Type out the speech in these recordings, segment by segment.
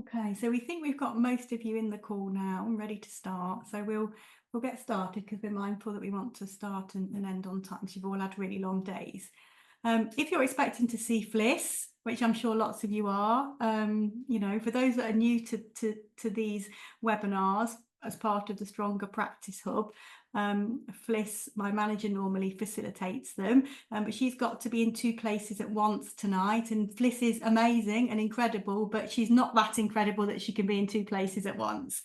Okay, so we think we've got most of you in the call now and ready to start. So we'll get started because we're mindful that we want to start and end on time. So you've all had really long days. If you're expecting to see Fliss, which I'm sure lots of you are, for those that are new to these webinars as part of the Stronger Practice Hub, Fliss, my manager, normally facilitates them, but she's got to be in two places at once tonight. And Fliss is amazing and incredible, but she's not that incredible that she can be in two places at once.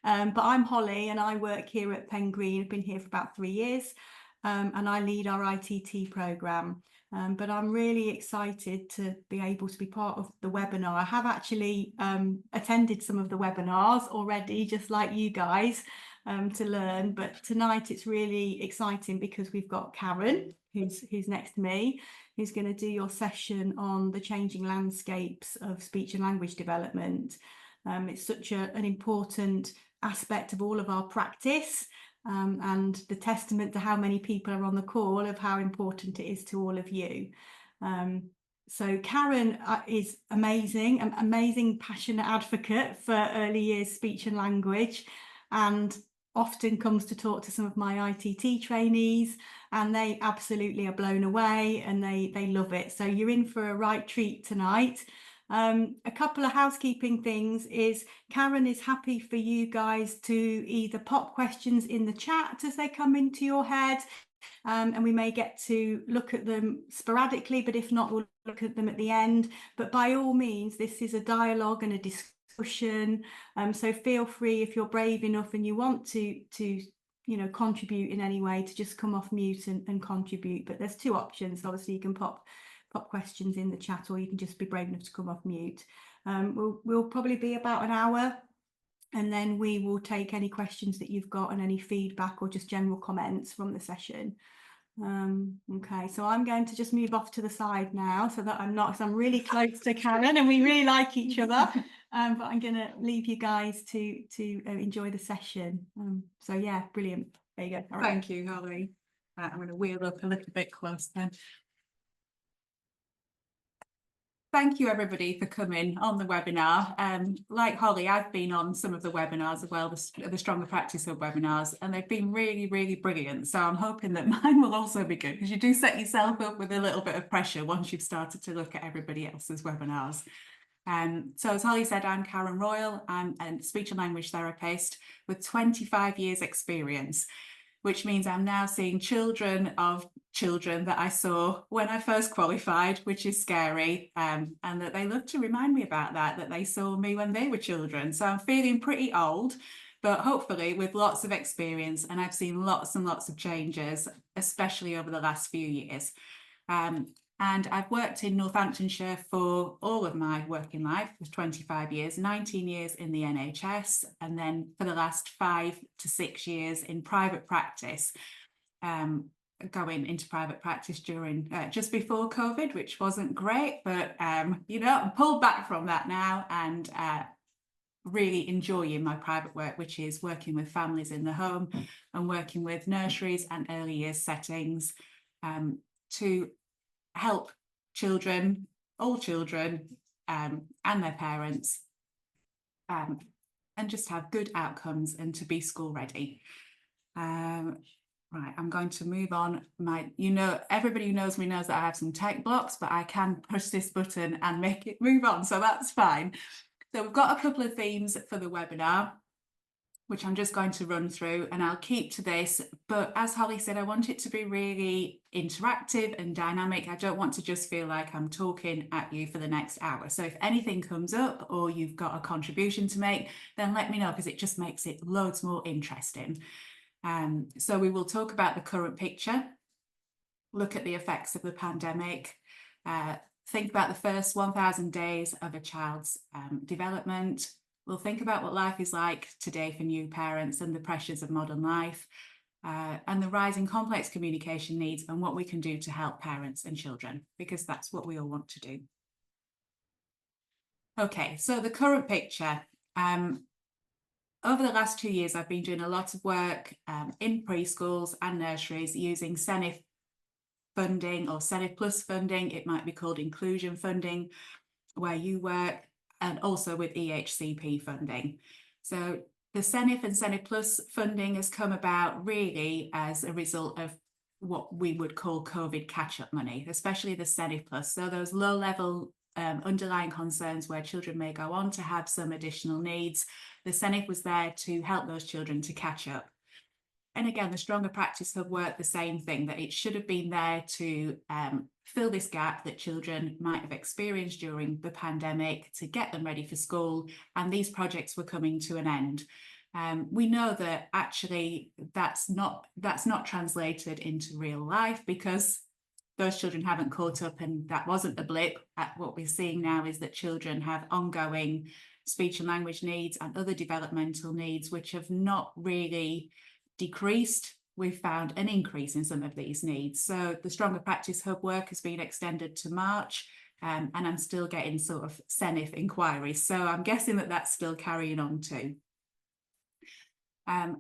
But I'm Holly and I work here at Pen Green. I've been here for about 3 years, and I lead our ITT programme. But I'm really excited to be able to be part of the webinar. I have actually attended some of the webinars already, just like you guys, to learn. But tonight it's really exciting because we've got Karen, who's next to me, who's going to do your session on the changing landscapes of speech and language development. It's such an important aspect of all of our practice. And the testament to how many people are on the call of how important it is to all of you. So Karen is amazing, an amazing passionate advocate for early years speech and language, and often comes to talk to some of my ITT trainees, and they absolutely are blown away and they love it. So you're in for a right treat tonight. A couple of housekeeping things is Karen is happy for you guys to either pop questions in the chat as they come into your head, and we may get to look at them sporadically, but if not, we'll look at them at the end. But by all means, this is a dialogue and a discussion, so feel free, if you're brave enough and you want to contribute in any way, to just come off mute and contribute. But there's two options. Obviously you can pop questions in the chat, or you can just be brave enough to come off mute. We'll probably be about an hour, and then we will take any questions that you've got and any feedback or just general comments from the session. Okay, so I'm going to just move off to the side now so that I'm really close to Karen and we really like each other. But I'm going to leave you guys to enjoy the session. So yeah, brilliant. There you go. Thank you, Holly. I'm going to wheel up a little bit closer then. Thank you everybody for coming on the webinar. Like Holly, I've been on some of the webinars as well, the Stronger Practice Hub webinars, and they've been really, really brilliant. So I'm hoping that mine will also be good, because you do set yourself up with a little bit of pressure once you've started to look at everybody else's webinars. So as Holly said, I'm Karen Royle. I'm a speech and language therapist with 25 years experience, which means I'm now seeing children of children that I saw when I first qualified, which is scary, and that they love to remind me about that they saw me when they were children. So I'm feeling pretty old, but hopefully with lots of experience, and I've seen lots and lots of changes, especially over the last few years. And I've worked in Northamptonshire for all of my working life, for 25 years, 19 years in the NHS, and then for the last 5 to 6 years in private practice, going into private practice during just before COVID, which wasn't great, but I'm pulled back from that now, and really enjoying my private work, which is working with families in the home and working with nurseries and early years settings, to help children, all children, and their parents, and just have good outcomes and to be school ready. Right, I'm going to move on. Everybody who knows me knows that I have some tech blocks, but I can push this button and make it move on, so that's fine. So we've got a couple of themes for the webinar, which I'm just going to run through, and I'll keep to this. But as Holly said, I want it to be really interactive and dynamic. I don't want to just feel like I'm talking at you for the next hour. So if anything comes up or you've got a contribution to make, then let me know, because it just makes it loads more interesting. So we will talk about the current picture, look at the effects of the pandemic, think about the first 1,000 days of a child's development. We'll think about what life is like today for new parents and the pressures of modern life, and the rising complex communication needs and what we can do to help parents and children, because that's what we all want to do. Okay, so the current picture. Over the last 2 years, I've been doing a lot of work in preschools and nurseries using CENIF funding or CENIF Plus funding. It might be called inclusion funding where you work. and also with EHCP funding. So the CENIF and CENIF Plus funding has come about really as a result of what we would call COVID catch-up money, especially the CENIF Plus. So those low-level underlying concerns where children may go on to have some additional needs, the CENIF was there to help those children to catch up. And again, the Stronger Practice Hub worked the same thing, that it should have been there to fill this gap that children might have experienced during the pandemic to get them ready for school, and these projects were coming to an end. We know that actually that's not translated into real life, because those children haven't caught up, and that wasn't a blip. What we're seeing now is that children have ongoing speech and language needs and other developmental needs which have not really decreased. We've found an increase in some of these needs. So the Stronger Practice Hub work has been extended to March, and I'm still getting sort of CENIF inquiries. So I'm guessing that that's still carrying on too.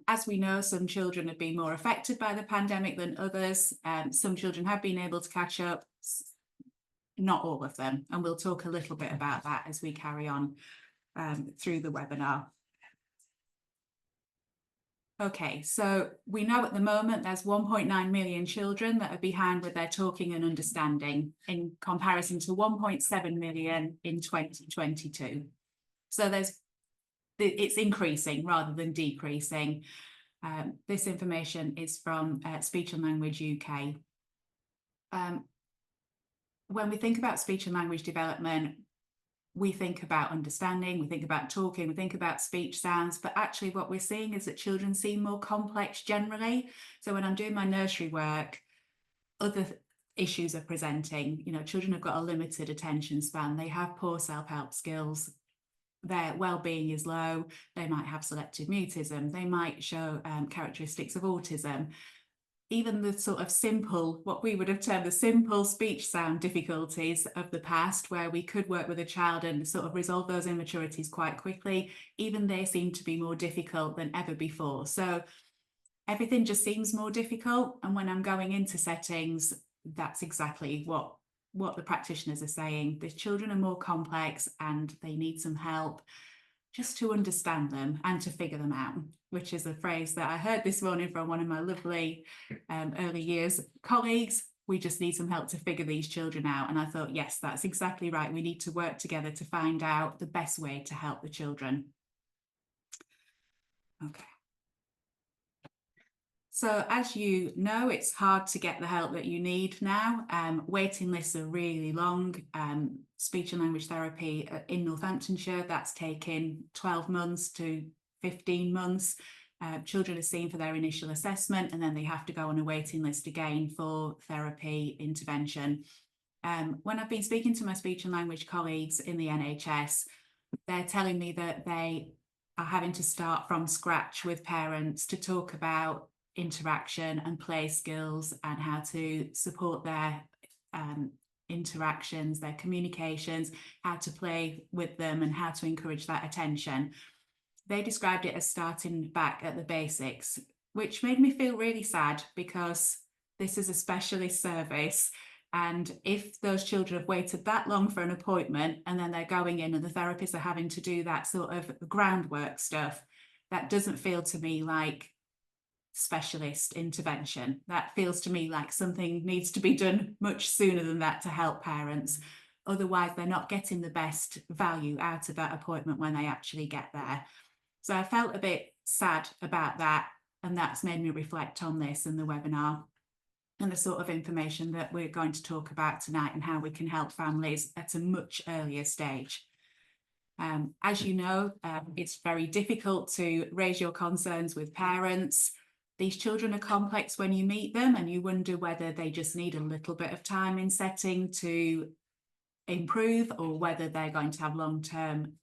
As we know, some children have been more affected by the pandemic than others. Some children have been able to catch up, not all of them. And we'll talk a little bit about that as we carry on through the webinar. Okay, so we know at the moment there's 1.9 million children that are behind with their talking and understanding, in comparison to 1.7 million in 2022. So it's increasing rather than decreasing. This information is from Speech and Language UK. When we think about speech and language development, we think about understanding, we think about talking, we think about speech sounds, but actually what we're seeing is that children seem more complex generally. So when I'm doing my nursery work, other issues are presenting. You know, children have got a limited attention span, they have poor self-help skills, their well-being is low, they might have selective mutism, they might show characteristics of autism. Even the sort of simple, what we would have termed the simple speech sound difficulties of the past, where we could work with a child and sort of resolve those immaturities quite quickly, even they seem to be more difficult than ever before. So everything just seems more difficult. And when I'm going into settings, that's exactly what the practitioners are saying. The children are more complex and they need some help just to understand them and to figure them out, which is a phrase that I heard this morning from one of my lovely early years colleagues. We just need some help to figure these children out. And I thought, yes, that's exactly right. We need to work together to find out the best way to help the children. Okay. So as you know, it's hard to get the help that you need now. Waiting lists are really long. Speech and language therapy in Northamptonshire, that's taken 12 months to 15 months. Children are seen for their initial assessment, and then they have to go on a waiting list again for therapy intervention. When I've been speaking to my speech and language colleagues in the NHS, they're telling me that they are having to start from scratch with parents to talk about interaction and play skills and how to support their interactions, their communications, how to play with them and how to encourage that attention. They described it as starting back at the basics, which made me feel really sad, because this is a specialist service. And if those children have waited that long for an appointment and then they're going in and the therapists are having to do that sort of groundwork stuff, that doesn't feel to me like specialist intervention. That feels to me like something needs to be done much sooner than that to help parents. Otherwise, they're not getting the best value out of that appointment when they actually get there. So I felt a bit sad about that, and that's made me reflect on this in the webinar and the sort of information that we're going to talk about tonight and how we can help families at a much earlier stage. As you know, it's very difficult to raise your concerns with parents. These children are complex when you meet them, and you wonder whether they just need a little bit of time in setting to improve, or whether they're going to have long-term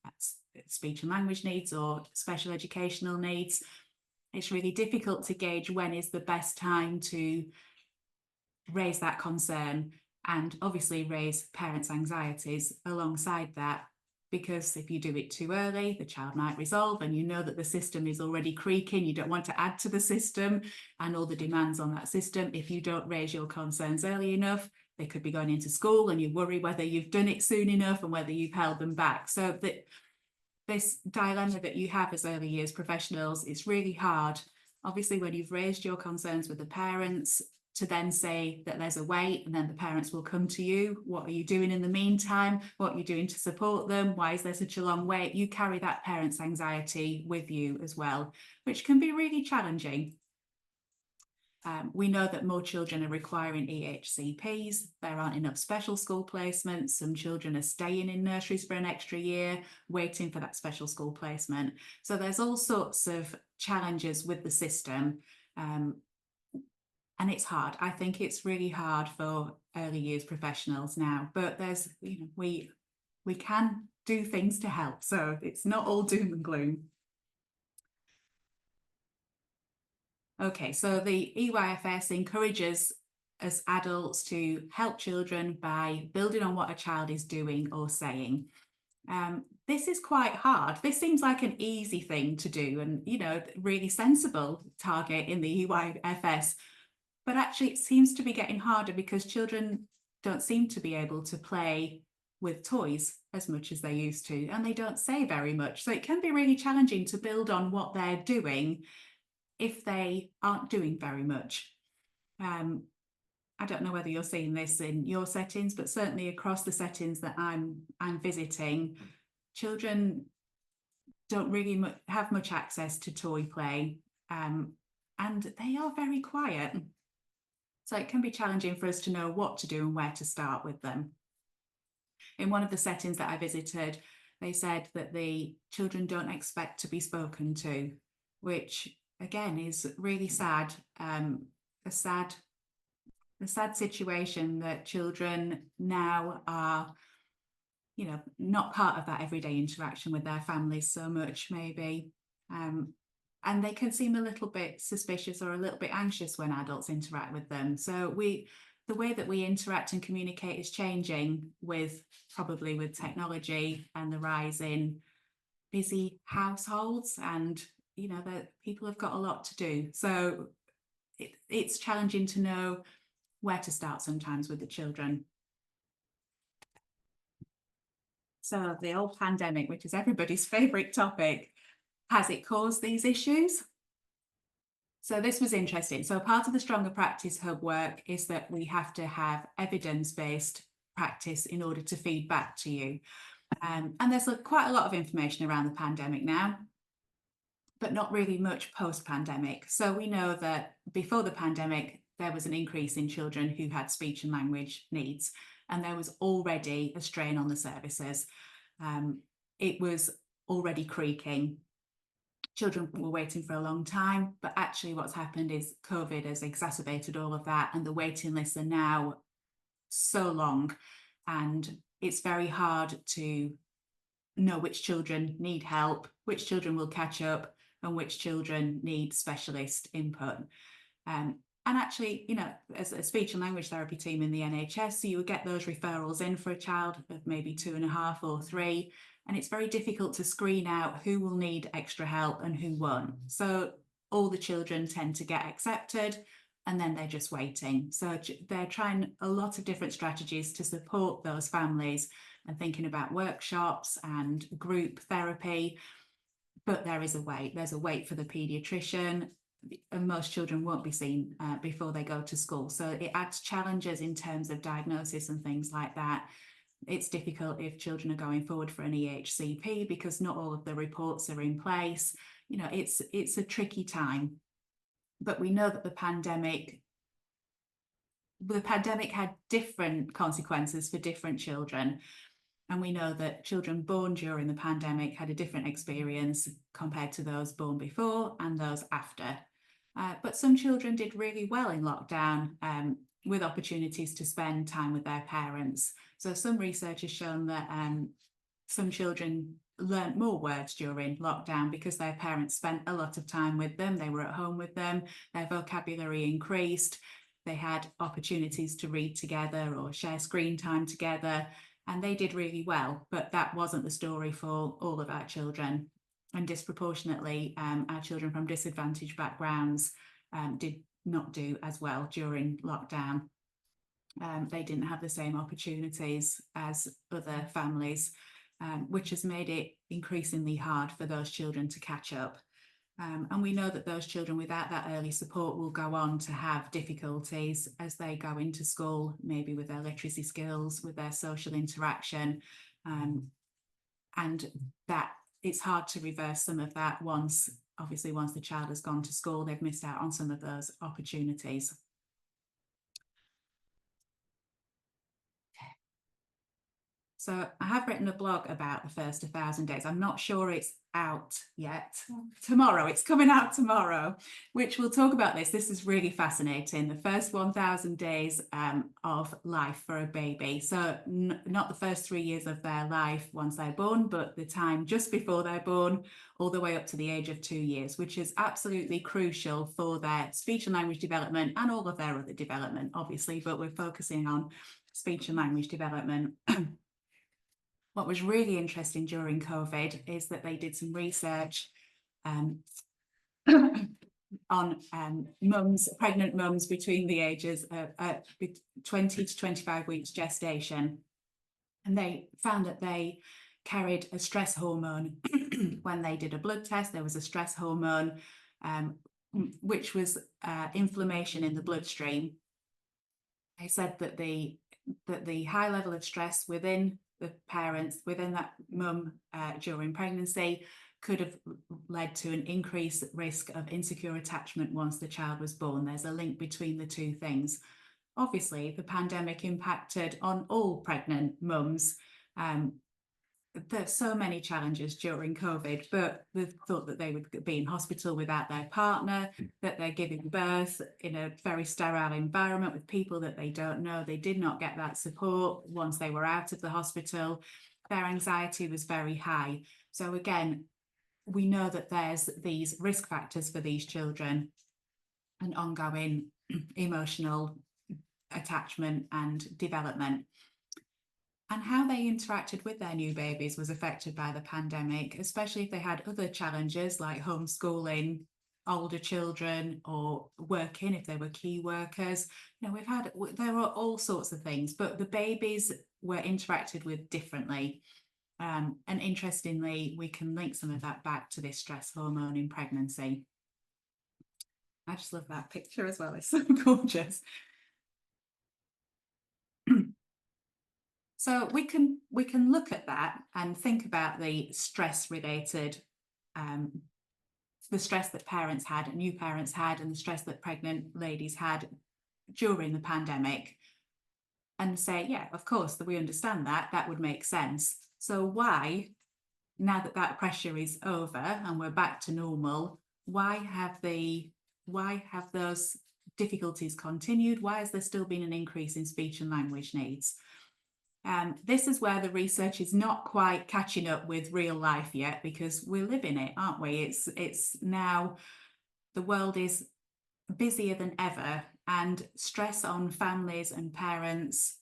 speech and language needs or special educational needs. It's really difficult to gauge when is the best time to raise that concern, and obviously raise parents' anxieties alongside that. Because if you do it too early, the child might resolve, and you know that the system is already creaking. You don't want to add to the system and all the demands on that system. If you don't raise your concerns early enough, they could be going into school and you worry whether you've done it soon enough and whether you've held them back. So that this dilemma that you have as early years professionals, it's really hard. Obviously, when you've raised your concerns with the parents, to then say that there's a wait and then the parents will come to you. What are you doing in the meantime? What are you doing to support them? Why is there such a long wait? You carry that parent's anxiety with you as well, which can be really challenging. We know that more children are requiring EHCPs. There aren't enough special school placements. Some children are staying in nurseries for an extra year, waiting for that special school placement. So there's all sorts of challenges with the system. And it's hard. I think it's really hard for early years professionals now, but there's, we can do things to help. So it's not all doom and gloom. Okay, so the EYFS encourages us adults to help children by building on what a child is doing or saying. This is quite hard. This seems like an easy thing to do and, really sensible target in the EYFS. But actually, it seems to be getting harder because children don't seem to be able to play with toys as much as they used to, and they don't say very much. So it can be really challenging to build on what they're doing if they aren't doing very much. I don't know whether you're seeing this in your settings, but certainly across the settings that I'm visiting, children don't really have much access to toy play, and they are very quiet. So it can be challenging for us to know what to do and where to start with them. In one of the settings that I visited, they said that the children don't expect to be spoken to, which again is really sad. A sad situation that children now are, not part of that everyday interaction with their families so much, maybe. And they can seem a little bit suspicious or a little bit anxious when adults interact with them. So the way that we interact and communicate is changing probably with technology and the rise in busy households, and that people have got a lot to do. So it's challenging to know where to start sometimes with the children. So the old pandemic, which is everybody's favourite topic, has it caused these issues? So this was interesting. So part of the Stronger Practice Hub work is that we have to have evidence-based practice in order to feed back to you. And there's quite a lot of information around the pandemic now, but not really much post-pandemic. So we know that before the pandemic, there was an increase in children who had speech and language needs, and there was already a strain on the services. It was already creaking. Children were waiting for a long time, but actually what's happened is COVID has exacerbated all of that, and the waiting lists are now so long, and it's very hard to know which children need help, which children will catch up, and which children need specialist input. And actually, as a speech and language therapy team in the NHS, so you would get those referrals in for a child of maybe 2.5 or 3, and it's very difficult to screen out who will need extra help and who won't. So all the children tend to get accepted, and then they're just waiting. So they're trying a lot of different strategies to support those families and thinking about workshops and group therapy. But there is a wait. There's a wait for the paediatrician, and most children won't be seen before they go to school. So it adds challenges in terms of diagnosis and things like that. It's difficult if children are going forward for an EHCP because not all of the reports are in place. It's a tricky time. But we know that the pandemic had different consequences for different children. And we know that children born during the pandemic had a different experience compared to those born before and those after. But some children did really well in lockdown with opportunities to spend time with their parents. So some research has shown that some children learned more words during lockdown because their parents spent a lot of time with them. They were at home with them. Their vocabulary increased. They had opportunities to read together or share screen time together, and they did really well. But that wasn't the story for all of our children. And disproportionately, our children from disadvantaged backgrounds did not do as well during lockdown. They didn't have the same opportunities as other families, which has made it increasingly hard for those children to catch up. And we know that those children without that early support will go on to have difficulties as they go into school, maybe with their literacy skills, with their social interaction, and that it's hard to reverse some of that once the child has gone to school, they've missed out on some of those opportunities. So I have written a blog about the first 1,000 days. I'm not sure it's out yet. Tomorrow, it's coming out tomorrow, which we'll talk about this. This is really fascinating. The first 1,000 days of life for a baby. So not the first 3 years of their life once they're born, but the time just before they're born, all the way up to the age of 2 years, which is absolutely crucial for their speech and language development and all of their other development, obviously, but we're focusing on speech and language development. What was really interesting during COVID is that they did some research on pregnant mums between the ages of 20 to 25 weeks gestation. And they found that they carried a stress hormone. When they did a blood test, there was a stress hormone, which was inflammation in the bloodstream. They said that the high level of stress within the parents, within that mum during pregnancy, could have led to an increased risk of insecure attachment once the child was born. There's a link between the two things. Obviously, the pandemic impacted on all pregnant mums. There's so many challenges during COVID, but they thought that they would be in hospital without their partner, that they're giving birth in a very sterile environment with people that they don't know. They did not get that support once they were out of the hospital. Their anxiety was very high. So again, we know that there's these risk factors for these children and ongoing emotional attachment and development. And how they interacted with their new babies was affected by the pandemic, especially if they had other challenges like homeschooling, older children, or working if they were key workers. You know, there are all sorts of things, but the babies were interacted with differently. And interestingly, we can link some of that back to this stress hormone in pregnancy. I just love that picture as well. It's so gorgeous. So we can look at that and think about the stress related, the stress that parents had, new parents had, and the stress that pregnant ladies had during the pandemic, and say, yeah, of course, that we understand that would make sense. So why, now that that pressure is over and we're back to normal, why have those difficulties continued? Why has there still been an increase in speech and language needs? This is where the research is not quite catching up with real life yet, because we're living it, aren't we? It's now, the world is busier than ever, and stress on families and parents,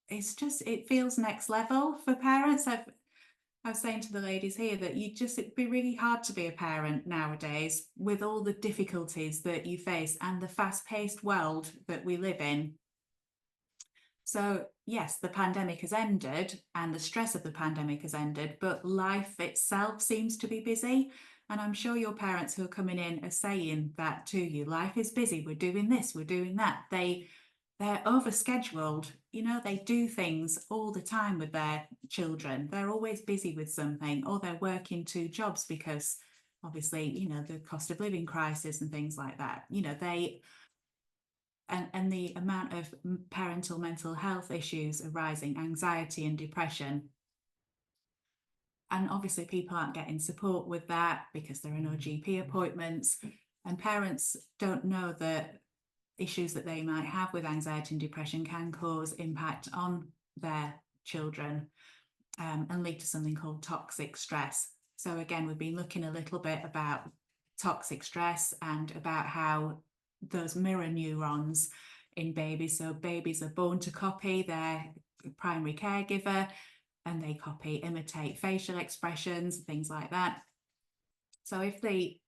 it feels next level for parents. I was saying to the ladies here that it'd be really hard to be a parent nowadays with all the difficulties that you face and the fast-paced world that we live in. So yes, the pandemic has ended and the stress of the pandemic has ended, but life itself seems to be busy. And I'm sure your parents who are coming in are saying that to you. Life is busy. We're doing this, we're doing that. They're overscheduled. You know, they do things all the time with their children. They're always busy with something, or they're working 2 jobs because obviously, you know, the cost of living crisis and things like that. You know, and the amount of parental mental health issues are rising, anxiety and depression. And obviously people aren't getting support with that because there are no GP appointments, and parents don't know that issues that they might have with anxiety and depression can cause impact on their children, and lead to something called toxic stress. So again, we've been looking a little bit about toxic stress and about how those mirror neurons in babies. So babies are born to copy their primary caregiver, and they imitate facial expressions, things like that. So if the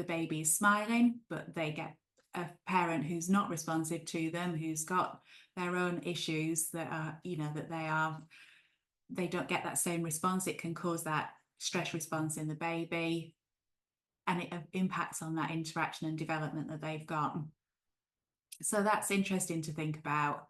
baby is smiling, but they get a parent who's not responsive to them, who's got their own issues that are, they don't get that same response, it can cause that stress response in the baby, and it impacts on that interaction and development that they've got. So that's interesting to think about.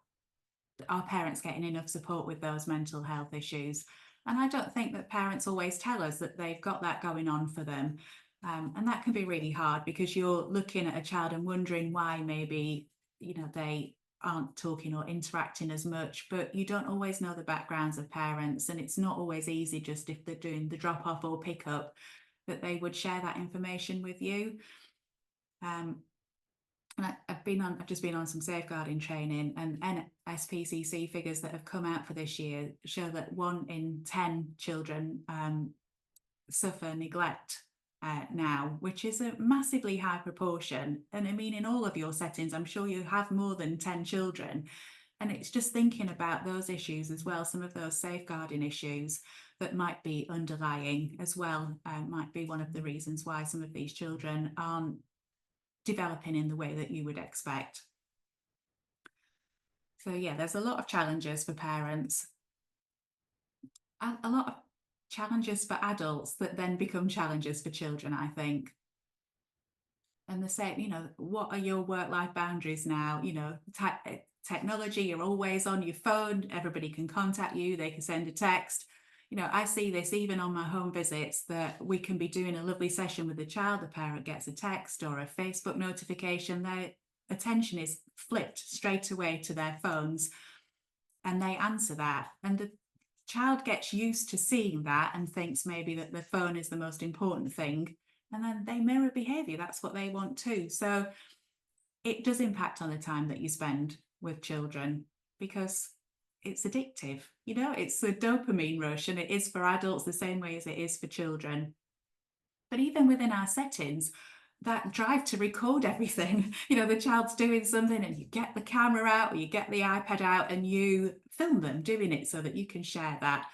Are parents getting enough support with those mental health issues? And I don't think that parents always tell us that they've got that going on for them. And that can be really hard, because you're looking at a child and wondering why maybe, they aren't talking or interacting as much, but you don't always know the backgrounds of parents, and it's not always easy, just if they're doing the drop off or pick up, that they would share that information with you. And I've just been on some safeguarding training, and NSPCC figures that have come out for this year show that 1 in 10 children suffer neglect now, which is a massively high proportion. And I mean, in all of your settings, I'm sure you have more than 10 children. And it's just thinking about those issues as well, some of those safeguarding issues that might be underlying as well, might be one of the reasons why some of these children aren't developing in the way that you would expect. So yeah, there's a lot of challenges for parents, a lot of challenges for adults that then become challenges for children, I think. And the same, what are your work-life boundaries now? Technology, you're always on your phone, everybody can contact you, they can send a text. I see this even on my home visits, that we can be doing a lovely session with the child, the parent gets a text or a Facebook notification, their attention is flipped straight away to their phones, and they answer that. And the child gets used to seeing that and thinks maybe that the phone is the most important thing, and then they mirror behavior. That's what they want too. So it does impact on the time that you spend with children, because it's addictive. It's a dopamine rush, and it is for adults the same way as it is for children. But even within our settings, that drive to record everything, the child's doing something and you get the camera out or you get the iPad out and you film them doing it so that you can share that.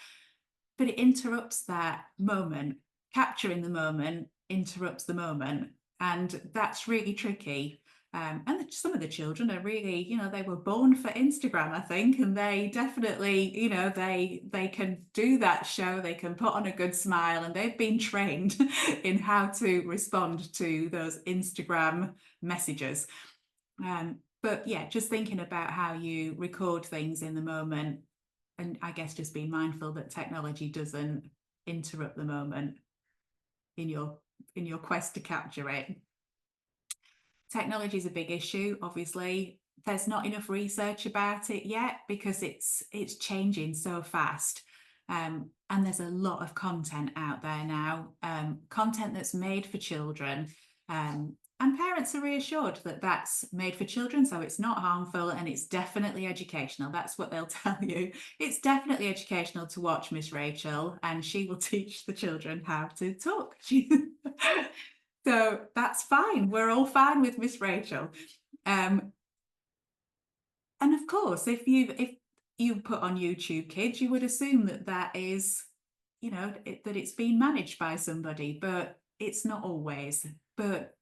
But it interrupts that moment. Capturing the moment interrupts the moment, and that's really tricky. And some of the children are really, they were born for Instagram, I think, and they definitely, they can do that show, they can put on a good smile, and they've been trained in how to respond to those Instagram messages. But yeah, just thinking about how you record things in the moment, and I guess just being mindful that technology doesn't interrupt the moment in your quest to capture it. Technology is a big issue, obviously. There's not enough research about it yet, because it's changing so fast. And there's a lot of content out there now, content that's made for children. And parents are reassured that that's made for children, so it's not harmful, and it's definitely educational. That's what they'll tell you. It's definitely educational to watch Miss Rachel, and she will teach the children how to talk. So that's fine. We're all fine with Miss Rachel. And of course, if you put on YouTube Kids, you would assume that is, that it's been managed by somebody, but it's not always. But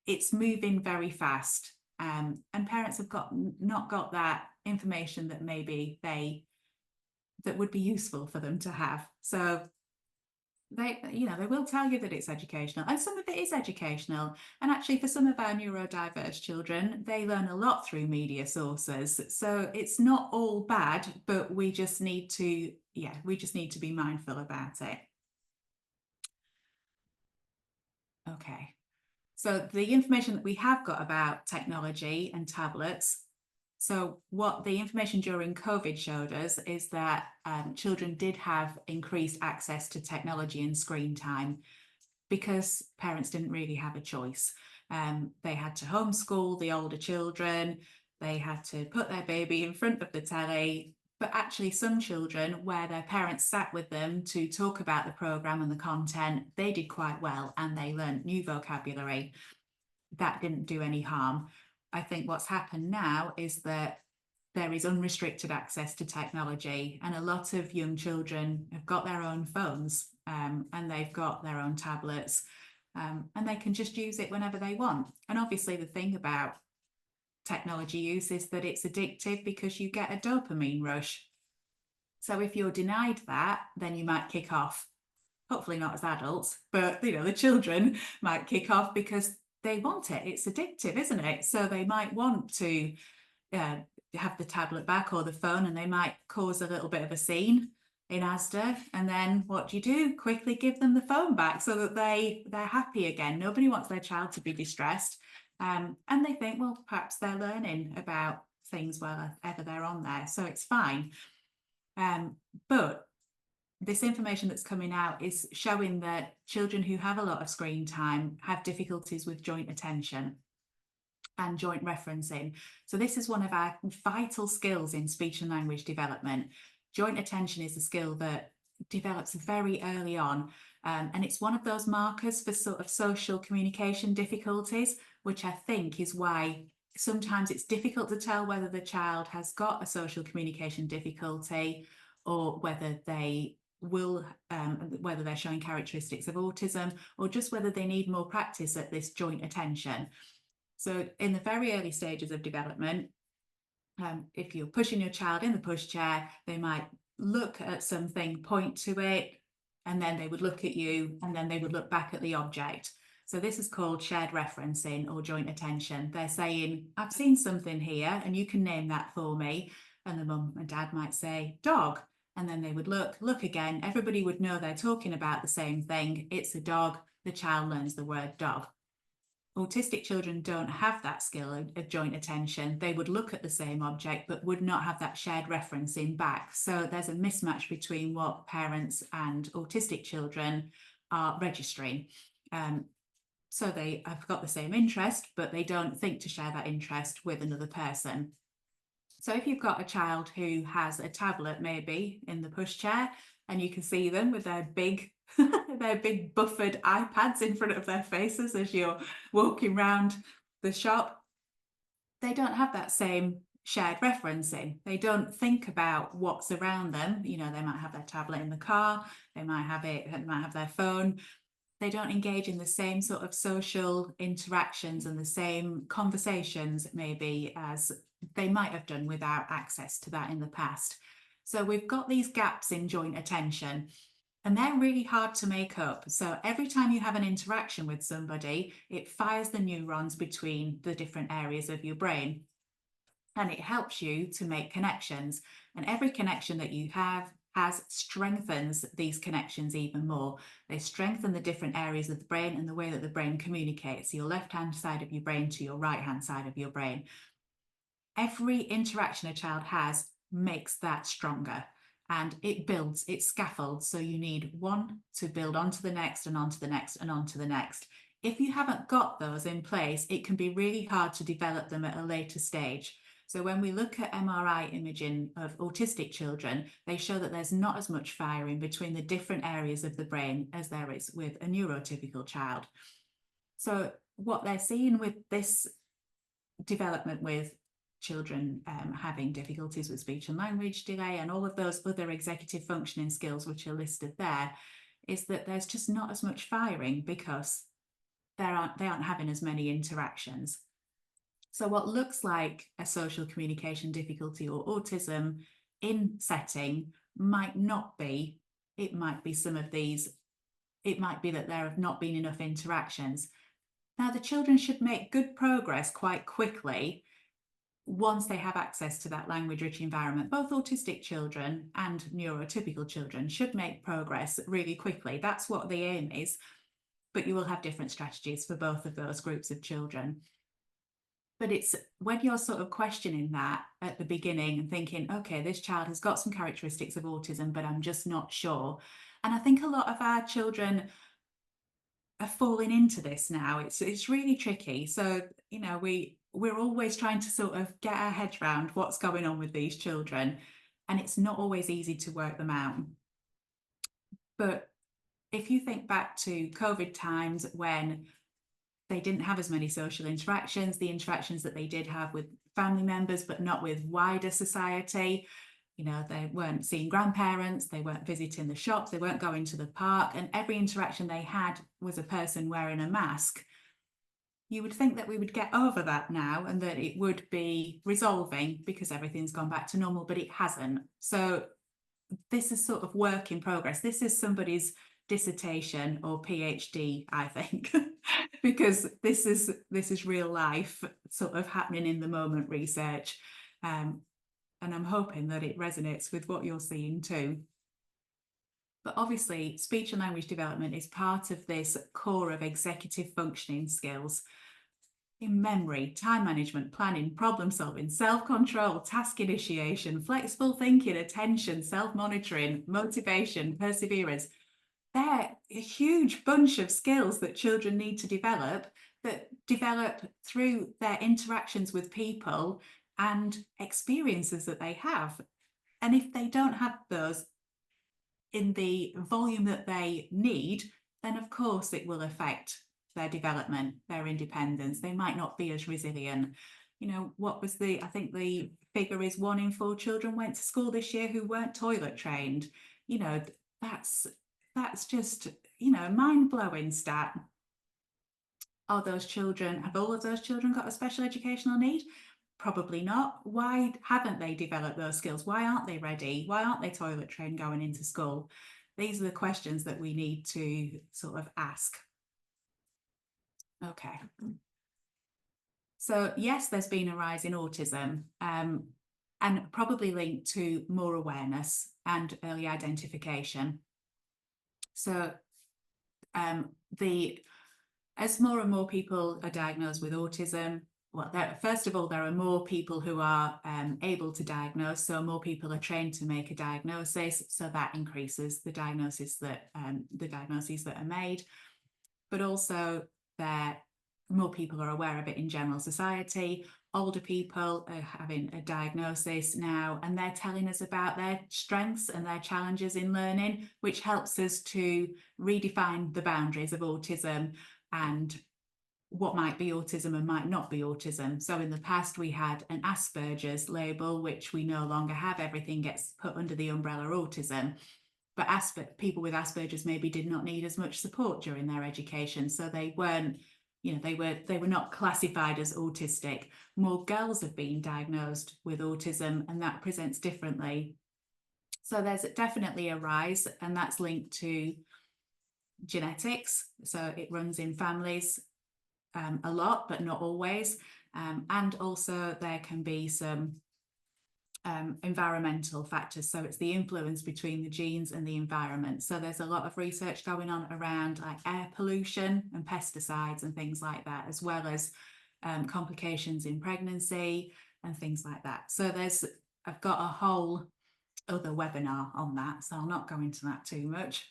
it's moving very fast, and parents have not got that information that maybe that would be useful for them to have. So they will tell you that it's educational, and some of it is educational. And actually, for some of our neurodiverse children, they learn a lot through media sources. So it's not all bad, but we just need to be mindful about it. Okay. So the information that we have got about technology and tablets, so what the information during COVID showed us is that children did have increased access to technology and screen time, because parents didn't really have a choice. They had to homeschool the older children, they had to put their baby in front of the telly. But actually, some children, where their parents sat with them to talk about the programme and the content, they did quite well, and they learned new vocabulary. That didn't do any harm. I think what's happened now is that there is unrestricted access to technology, and a lot of young children have got their own phones, and they've got their own tablets. and they can just use it whenever they want. And obviously the thing about technology use is that it's addictive because you get a dopamine rush. So if you're denied that, then you might kick off. Hopefully not as adults, but the children might kick off because they want it. It's addictive, isn't it? So they might want to have the tablet back or the phone, and they might cause a little bit of a scene in Asda. And then what do? Quickly give them the phone back so that they're happy again. Nobody wants their child to be distressed. And they think, well, perhaps they're learning about things wherever they're on there, so it's fine. But this information that's coming out is showing that children who have a lot of screen time have difficulties with joint attention and joint referencing. So this is one of our vital skills in speech and language development. Joint attention is a skill that develops very early on, and it's one of those markers for sort of social communication difficulties, which I think is why sometimes it's difficult to tell whether the child has got a social communication difficulty or whether they will whether they're showing characteristics of autism, or just whether they need more practice at this joint attention. So in the very early stages of development, if you're pushing your child in the pushchair, they might look at something, point to it, and then they would look at you, and then they would look back at the object. So this is called shared referencing or joint attention. They're saying, I've seen something here, and you can name that for me. And the mum and dad might say, dog. And then they would look again. Everybody would know they're talking about the same thing. It's a dog. The child learns the word dog. Autistic children don't have that skill of joint attention. They would look at the same object, but would not have that shared referencing back. So there's a mismatch between what parents and autistic children are registering. So they have got the same interest, but they don't think to share that interest with another person. So if you've got a child who has a tablet maybe in the pushchair, and you can see them with their big their big buffered iPads in front of their faces as you're walking around the shop, they don't have that same shared referencing. They don't think about what's around them. They might have their tablet in the car, they might have their phone. They don't engage in the same sort of social interactions and the same conversations maybe as they might have done without access to that in the past. So we've got these gaps in joint attention, and they're really hard to make up. So every time you have an interaction with somebody, it fires the neurons between the different areas of your brain, and it helps you to make connections. And every connection that you have strengthens these connections even more. They strengthen the different areas of the brain and the way that the brain communicates, your left-hand side of your brain to your right-hand side of your brain. Every interaction a child has makes that stronger, and it builds, it scaffolds. So you need one to build onto the next and onto the next and onto the next. If you haven't got those in place, it can be really hard to develop them at a later stage. So when we look at MRI imaging of autistic children, they show that there's not as much firing between the different areas of the brain as there is with a neurotypical child. So what they're seeing with this development with children having difficulties with speech and language delay and all of those other executive functioning skills which are listed there, is that there's just not as much firing because they aren't having as many interactions. So what looks like a social communication difficulty or autism in setting might not be. It might be some of these. It might be that there have not been enough interactions. Now, the children should make good progress quite quickly once they have access to that language-rich environment. Both autistic children and neurotypical children should make progress really quickly. That's what the aim is, but you will have different strategies for both of those groups of children. But it's when you're sort of questioning that at the beginning and thinking, okay, this child has got some characteristics of autism, but I'm just not sure. And I think a lot of our children are falling into this now. It's really tricky. So, we're always trying to sort of get our heads around what's going on with these children, and it's not always easy to work them out. But if you think back to COVID times when they didn't have as many social interactions, the interactions that they did have with family members, but not with wider society, You know, they weren't seeing grandparents, they weren't visiting the shops, they weren't going to the park, and every interaction they had was a person wearing a mask. You would think that we would get over that now and that it would be resolving because everything's gone back to normal, but it hasn't. So this is sort of work in progress. This is somebody's dissertation or PhD, I think, because this is real life sort of happening in the moment research. And I'm hoping that it resonates with what you're seeing too. But obviously, speech and language development is part of this core of executive functioning skills in memory, time management, planning, problem solving, self-control, task initiation, flexible thinking, attention, self-monitoring, motivation, perseverance. They're a huge bunch of skills that children need to develop that develop through their interactions with people and experiences that they have. And if they don't have those in the volume that they need, then of course it will affect their development, their independence. They might not be as resilient. You know, what was I think the figure is 1 in 4 children went to school this year who weren't toilet trained. You know, that's just, you know, mind-blowing stat. Are those children, have all of those children got a special educational need? Probably not. Why haven't they developed those skills? Why aren't they ready? Why aren't they toilet trained going into school? These are the questions that we need to sort of ask. Okay. So yes, there's been a rise in autism, and probably linked to more awareness and early identification. So as more and more people are diagnosed with autism, well, first of all, there are more people who are able to diagnose, so more people are trained to make a diagnosis, so that increases the diagnoses that are made. But also, more people are aware of it in general society. Older people are having a diagnosis now, and they're telling us about their strengths and their challenges in learning, which helps us to redefine the boundaries of autism and what might be autism and might not be autism. So in the past, we had an Asperger's label, which we no longer have. Everything gets put under the umbrella autism. But people with Asperger's maybe did not need as much support during their education. So they weren't, you know, they were not classified as autistic. More girls have been diagnosed with autism, and that presents differently. So there's definitely a rise, and that's linked to genetics. So it runs in families a lot, but not always. And also there can be some environmental factors. So it's the influence between the genes and the environment. So there's a lot of research going on around like air pollution and pesticides and things like that, as well as complications in pregnancy and things like that. So I've got a whole other webinar on that, so I'll not go into that too much.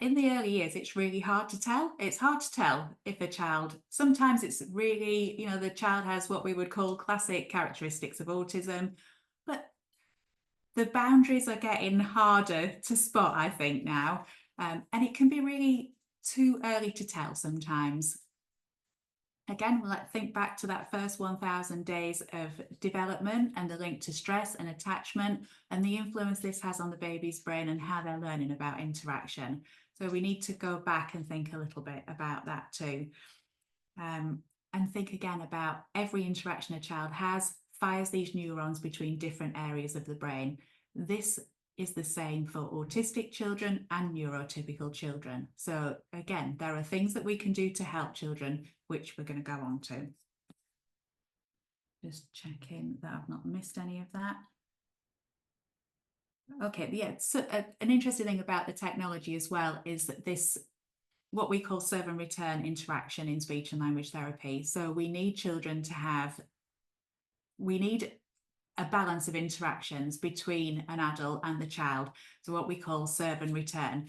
In the early years, it's really hard to tell. It's hard to tell if a child, sometimes it's really, you know, the child has what we would call classic characteristics of autism, but the boundaries are getting harder to spot, I think, now. And it can be really too early to tell sometimes. Again, we'll think back to that first 1,000 days of development and the link to stress and attachment and the influence this has on the baby's brain and how they're learning about interaction. So we need to go back and think a little bit about that too. And think again about every interaction a child has fires these neurons between different areas of the brain. This is the same for autistic children and neurotypical children. So again, there are things that we can do to help children, which we're going to go on to. Just checking that I've not missed any of that. Okay, yeah, so an interesting thing about the technology as well is that this, what we call serve and return interaction in speech and language therapy. So we need children to have, we need a balance of interactions between an adult and the child. So what we call serve and return.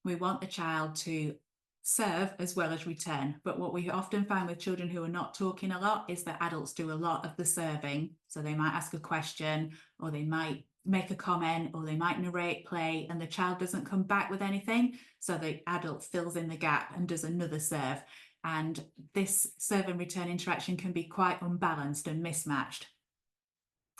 We want the child to serve as well as return. But what we often find with children who are not talking a lot is that adults do a lot of the serving. So they might ask a question, or they might make a comment, or they might narrate play, and the child doesn't come back with anything. So the adult fills in the gap and does another serve. And this serve and return interaction can be quite unbalanced and mismatched.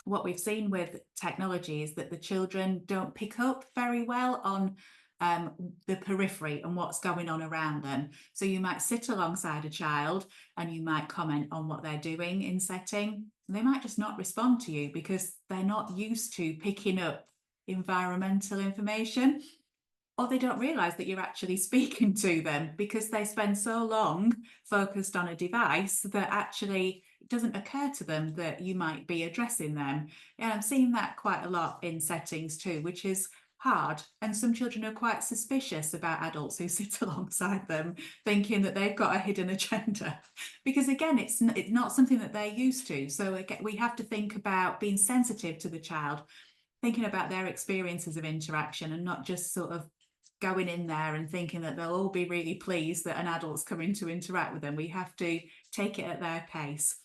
what we've seen with technology is that the children don't pick up very well on the periphery and what's going on around them. So you might sit alongside a child and you might comment on what they're doing in setting. They might just not respond to you because they're not used to picking up environmental information, or they don't realize that you're actually speaking to them because they spend so long focused on a device that actually it doesn't occur to them that you might be addressing them. And I'm seeing that quite a lot in settings too, which is hard. And some children are quite suspicious about adults who sit alongside them, thinking that they've got a hidden agenda, because again, it's not something that they're used to. So again, we have to think about being sensitive to the child, thinking about their experiences of interaction, and not just sort of going in there and thinking that they'll all be really pleased that an adult's coming to interact with them. We have to take it at their pace.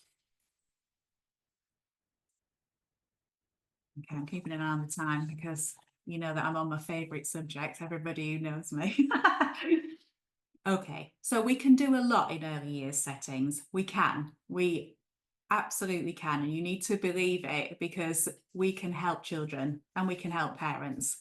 Okay, I'm keeping an eye on the time because you know that I'm on my favourite subject, everybody who knows me. Okay, so we can do a lot in early years settings. We absolutely can, and you need to believe it, because we can help children and we can help parents.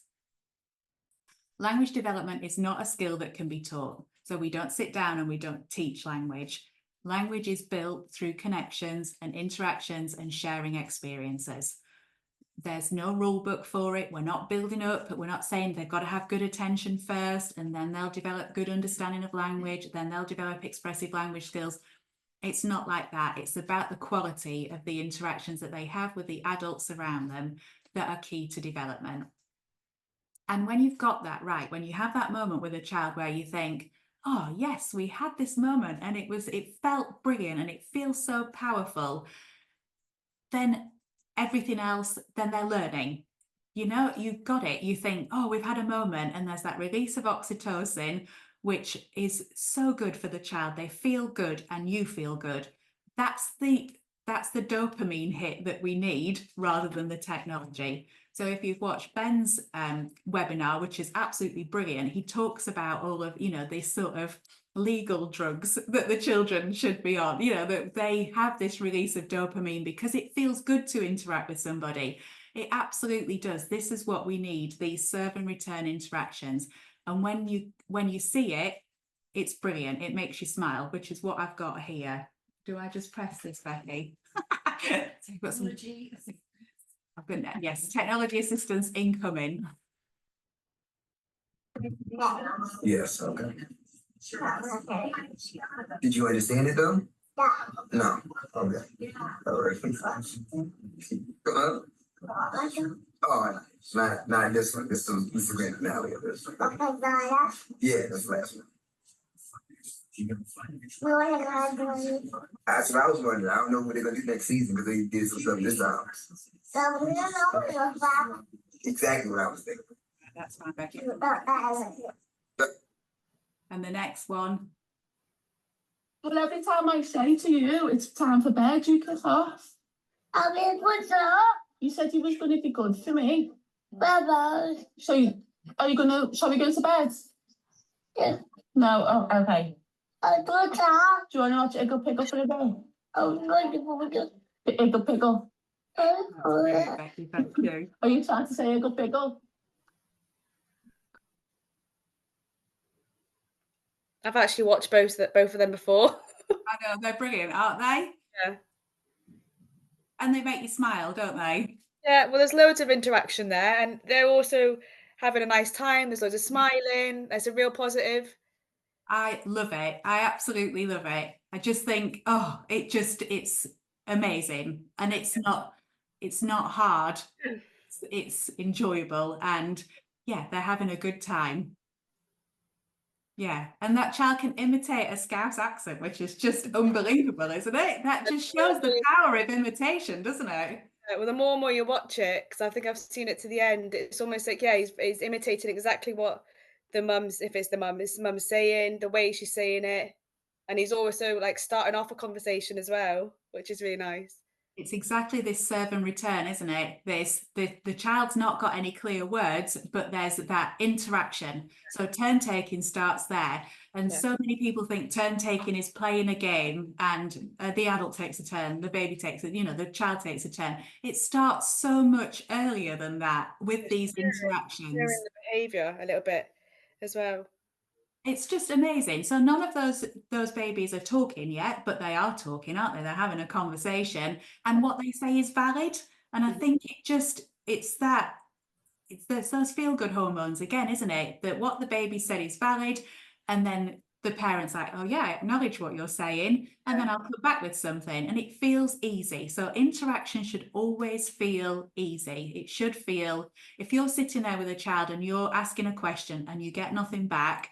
Language development is not a skill that can be taught. So we don't sit down and we don't teach language. Language is built through connections and interactions and sharing experiences. There's no rule book for it. We're not building up, but we're not saying they've got to have good attention first and then they'll develop good understanding of language, then they'll develop expressive language skills. It's not like that. It's about the quality of the interactions that they have with the adults around them that are key to development. And when you've got that right, when you have that moment with a child where you think, oh yes, we had this moment and it felt brilliant and it feels so powerful, then everything else, then they're learning. You know, you've got it. You think, oh, we've had a moment, and there's that release of oxytocin, which is so good for the child. They feel good and you feel good. That's the dopamine hit that we need rather than the technology. So if you've watched Ben's webinar, which is absolutely brilliant, he talks about all of, you know, these sort of legal drugs that the children should be on, you know, that they have this release of dopamine because it feels good to interact with somebody. It absolutely does. This is what we need, these serve and return interactions. And when you see it, it's brilliant. It makes you smile, which is what I've got here. Do I just press this, Becky? So you've got some... Yes, technology assistance incoming. Yes, okay. Did you understand it though? No. Okay. All right. Come on. Oh, not this one. This one's the grand finale of this one. Yeah, that's the last one. That's what I was wondering. I don't know what they're gonna do next season because they did some stuff this time. Exactly what I was thinking. That's fine, Becky. And the next one. Well, every time I say to you, it's time for bed, you kick off. You said you was going to be good for me. Bye-bye. So, shall we go to bed? Yeah. No, oh, okay. I go to Do you want to watch Iggle Piggle for a day? I'm going to go to Iggle Piggle. Becky, thank you. Are you trying to say Iggle Piggle? I've actually watched both of them before. I know, they're brilliant, aren't they? Yeah. And they make you smile, don't they? Yeah, well, there's loads of interaction there, and they're also having a nice time. There's loads of smiling. There's a real positive. I love it. I absolutely love it. I just think, oh, it's amazing. And it's not hard. It's enjoyable. And yeah, they're having a good time. Yeah. And that child can imitate a Scouse accent, which is just unbelievable, isn't it? That just shows the power of imitation, doesn't it? Well, the more and more you watch it, because I think I've seen it to the end, it's almost like, yeah, he's imitating exactly what the mum's, if it's the mum, his mum's saying, the way she's saying it. And he's also like starting off a conversation as well, which is really nice. It's exactly this serve and return, isn't it? The child's not got any clear words, but there's that interaction. So turn taking starts there. And Yeah. so many people think turn taking is playing a game and the adult takes a turn, the baby takes it, the child takes a turn. It starts so much earlier than that with these interactions. The behaviour a little bit as well. It's just amazing. So none of those babies are talking yet, but they are talking, aren't they? They're having a conversation, and what they say is valid. And I think it's those feel-good hormones again, isn't it? That what the baby said is valid, and then the parent's like, oh yeah, I acknowledge what you're saying, and then I'll come back with something, and it feels easy. So interaction should always feel easy. It should feel, if you're sitting there with a child and you're asking a question and you get nothing back,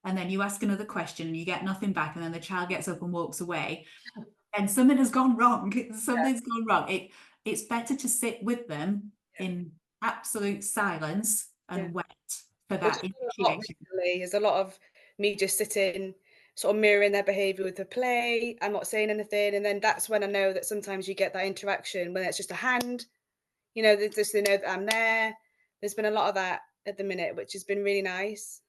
and then you ask another question and you get nothing back, and then the child gets up and walks away, and something has gone wrong. Something's gone wrong. It's better to sit with them in absolute silence and wait for that initiation. There's a lot of me just sitting, sort of mirroring their behaviour with the play. I'm not saying anything, and then that's when I know that sometimes you get that interaction when it's just a hand. They just know that I'm there. There's been a lot of that at the minute, which has been really nice.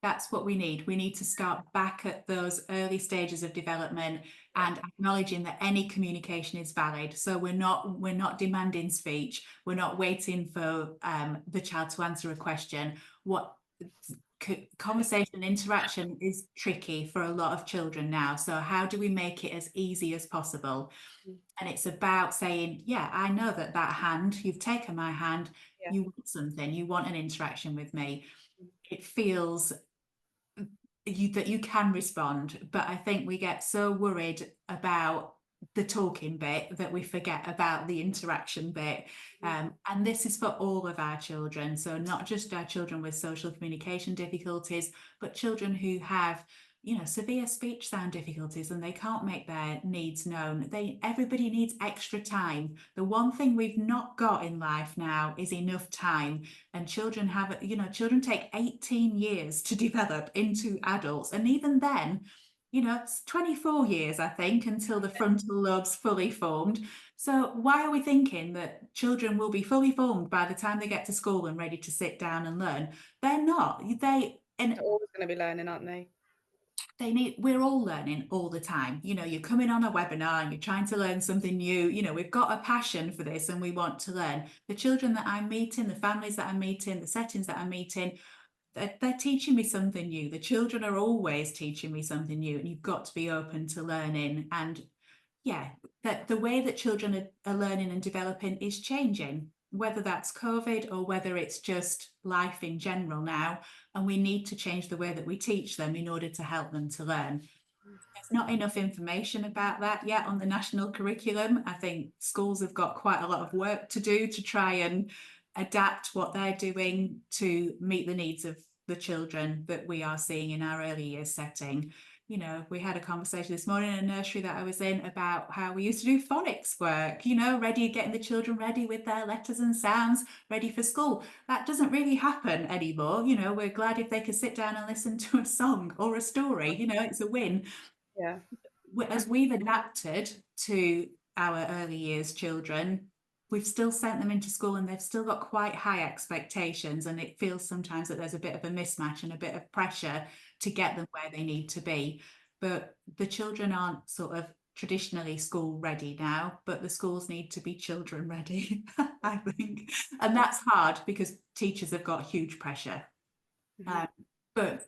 That's what we need. We need to start back at those early stages of development and acknowledging that any communication is valid. So we're not demanding speech. We're not waiting for the child to answer a question. What conversation and interaction is tricky for a lot of children now. So how do we make it as easy as possible? And it's about saying, yeah, I know that hand, you've taken my hand, you want something, you want an interaction with me. It feels that you can respond, but I think we get so worried about the talking bit that we forget about the interaction bit. And this is for all of our children, so not just our children with social communication difficulties, but children who have severe speech sound difficulties and they can't make their needs known. Everybody needs extra time. The one thing we've not got in life now is enough time, and children take 18 years to develop into adults, and even then it's 24 years, I think, until the frontal lobe's fully formed. So why are we thinking that children will be fully formed by the time they get to school and ready to sit down and learn? They're not. They're always going to be learning, aren't they? We're all learning all the time. You're coming on a webinar and you're trying to learn something new. We've got a passion for this and we want to learn. The children that I'm meeting, the families that I'm meeting, the settings that I'm meeting, they're teaching me something new. The children are always teaching me something new, and you've got to be open to learning. And that the way that children are learning and developing is changing, whether that's COVID or whether it's just life in general now, and we need to change the way that we teach them in order to help them to learn. There's not enough information about that yet on the national curriculum. I think schools have got quite a lot of work to do to try and adapt what they're doing to meet the needs of the children that we are seeing in our early years setting. We had a conversation this morning in a nursery that I was in about how we used to do phonics work, getting the children ready with their letters and sounds, ready for school. That doesn't really happen anymore. We're glad if they could sit down and listen to a song or a story. It's a win. Yeah. As we've adapted to our early years children, we've still sent them into school and they've still got quite high expectations, and it feels sometimes that there's a bit of a mismatch and a bit of pressure to get them where they need to be. But the children aren't sort of traditionally school ready now, but the schools need to be children ready, I think. And that's hard because teachers have got huge pressure. But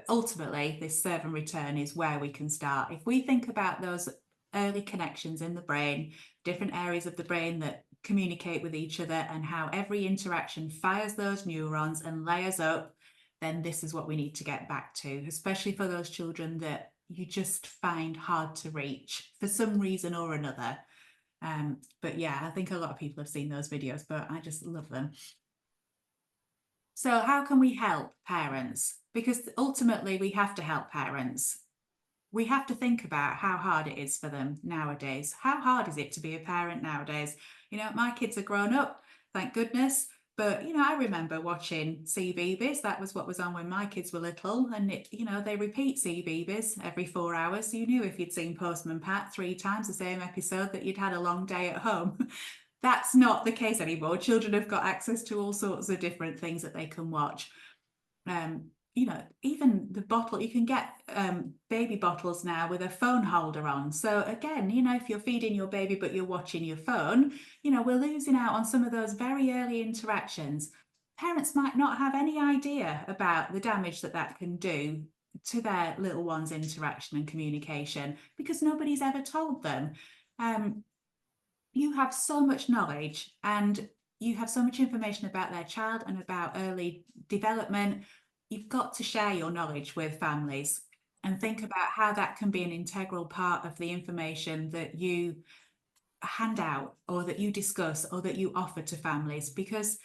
ultimately this serve and return is where we can start. If we think about those early connections in the brain, different areas of the brain that communicate with each other, and how every interaction fires those neurons and layers up, then this is what we need to get back to, especially for those children that you just find hard to reach for some reason or another. But yeah, I think a lot of people have seen those videos, but I just love them. So how can we help parents? Because ultimately we have to help parents. We have to think about how hard it is for them nowadays. How hard is it to be a parent nowadays? My kids are grown up, thank goodness, But, you know, I remember watching CBeebies. That was what was on when my kids were little. And, you know, they repeat CBeebies every 4 hours. So you knew if you'd seen Postman Pat 3 times the same episode that you'd had a long day at home. That's not the case anymore. Children have got access to all sorts of different things that they can watch. You know, even the bottle, you can get baby bottles now with a phone holder on. So again, you know, if you're feeding your baby but you're watching your phone, you know, we're losing out on some of those very early interactions. Parents might not have any idea about the damage that that can do to their little one's interaction and communication because nobody's ever told them. You have so much knowledge and you have so much information about their child and about early development. You've got to share your knowledge with families and think about how that can be an integral part of the information that you hand out or that you discuss or that you offer to families, because